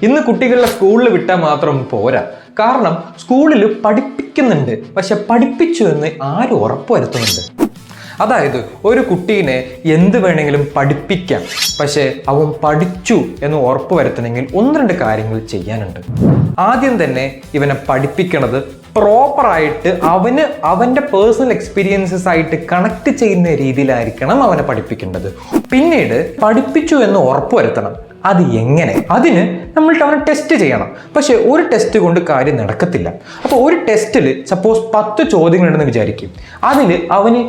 ഇന്ന് കുട്ടികളെ സ്കൂളിൽ വിട്ടാൽ മാത്രം പോരാ. കാരണം സ്കൂളിൽ പഠിപ്പിക്കുന്നുണ്ട്, പക്ഷെ പഠിപ്പിച്ചു എന്ന് ആരും ഉറപ്പുവരുത്തുന്നുണ്ട്. അതായത് ഒരു കുട്ടീനെ എന്ത് വേണമെങ്കിലും പഠിപ്പിക്കാം, പക്ഷേ അവൻ പഠിച്ചു എന്ന് ഉറപ്പുവരുത്തണമെങ്കിൽ 1-2 കാര്യങ്ങൾ ചെയ്യാനുണ്ട്. ആദ്യം തന്നെ ഇവനെ പഠിപ്പിക്കണത് പ്രോപ്പറായിട്ട് അവൻ്റെ പേഴ്സണൽ എക്സ്പീരിയൻസസ് ആയിട്ട് കണക്ട് ചെയ്യുന്ന രീതിയിലായിരിക്കണം അവനെ പഠിപ്പിക്കേണ്ടത്. പിന്നീട് പഠിപ്പിച്ചു എന്ന് ഉറപ്പുവരുത്തണം. അത് എങ്ങനെ? അതിന് നമ്മൾ അവനെ ടെസ്റ്റ് ചെയ്യണം. പക്ഷെ ഒരു ടെസ്റ്റ് കൊണ്ട് കാര്യം നടക്കത്തില്ല. അപ്പോൾ ഒരു ടെസ്റ്റിൽ സപ്പോസ് 10 ചോദ്യങ്ങളുണ്ടെന്ന് വിചാരിക്കും. അതിൽ അവന്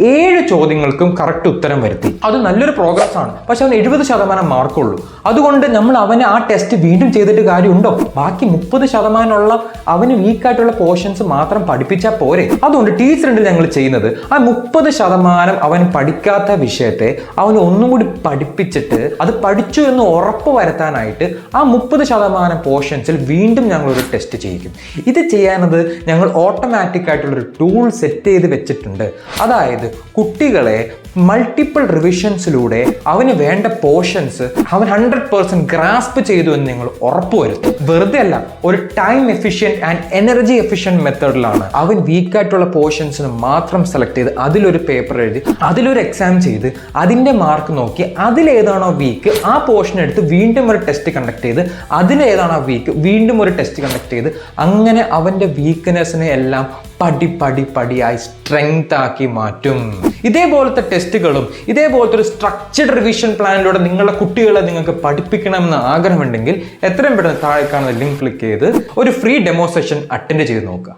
7 ചോദ്യങ്ങൾക്കും കറക്റ്റ് ഉത്തരം വരുത്തി. അത് നല്ലൊരു പ്രോഗ്രസ് ആണ്. പക്ഷെ അവന് 70% മാർക്കുള്ളൂ. അതുകൊണ്ട് നമ്മൾ അവനെ ആ ടെസ്റ്റ് വീണ്ടും ചെയ്തിട്ട് കാര്യമുണ്ടോ? ബാക്കി 30% അവന് വീക്കായിട്ടുള്ള പോർഷൻസ് മാത്രം പഠിപ്പിച്ചാൽ പോരെ. അതുകൊണ്ട് ടീച്ചറിൻ്റെ ഞങ്ങൾ ചെയ്യുന്നത് ആ 30% അവൻ പഠിക്കാത്ത വിഷയത്തെ അവന് ഒന്നും കൂടി പഠിപ്പിച്ചിട്ട് അത് പഠിച്ചു എന്ന് ഉറപ്പ് വരുത്താനായിട്ട് ആ 30% പോർഷൻസിൽ വീണ്ടും ഞങ്ങളൊരു ടെസ്റ്റ് ചെയ്യിക്കും. ഇത് ചെയ്യാനത് ഞങ്ങൾ ഓട്ടോമാറ്റിക് ആയിട്ടുള്ളൊരു ടൂൾ സെറ്റ് ചെയ്ത് വെച്ചിട്ടുണ്ട്. അതായത് കുട്ടികളെ മൾട്ടിപ്പിൾ റിവിഷൻസിലൂടെ അവന് വേണ്ട പോർഷൻസ് അവൻ 100% ഗ്രാസ്പ് ചെയ്തു എന്ന് ഞങ്ങൾ ഉറപ്പുവരുത്തും. വെറുതെ അല്ല, ഒരു time efficient and energy efficient മെത്തേഡിലാണ് അവൻ വീക്കായിട്ടുള്ള പോർഷൻസിന് മാത്രം സെലക്ട് ചെയ്ത് അതിലൊരു പേപ്പർ എഴുതി അതിലൊരു എക്സാം ചെയ്ത് അതിൻ്റെ മാർക്ക് നോക്കി അതിലേതാണോ വീക്ക് ആ പോർഷൻ എടുത്ത് വീണ്ടും ഒരു ടെസ്റ്റ് കണ്ടക്ട് ചെയ്ത് അതിലേതാണോ വീക്ക് വീണ്ടും ഒരു ടെസ്റ്റ് കണ്ടക്ട് ചെയ്ത് അങ്ങനെ അവൻ്റെ വീക്ക്നെസ്സിനെ എല്ലാം പടിയായി സ്ട്രെങ്ത് ആക്കി മാറ്റും. ഇതേപോലത്തെ ടെസ്റ്റുകളും ഇതേപോലത്തെ ഒരു സ്ട്രക്ചർഡ് റിവിഷൻ പ്ലാനിലൂടെ നിങ്ങളുടെ കുട്ടികളെ നിങ്ങൾക്ക് പഠിപ്പിക്കണമെന്ന് ആഗ്രഹമുണ്ടെങ്കിൽ എത്രയും പെട്ടെന്ന് താഴെ കാണുന്ന ലിങ്ക് ക്ലിക്ക് ചെയ്ത് ഒരു ഫ്രീ ഡെമോ സെഷൻ അറ്റൻഡ് ചെയ്ത് നോക്കുക.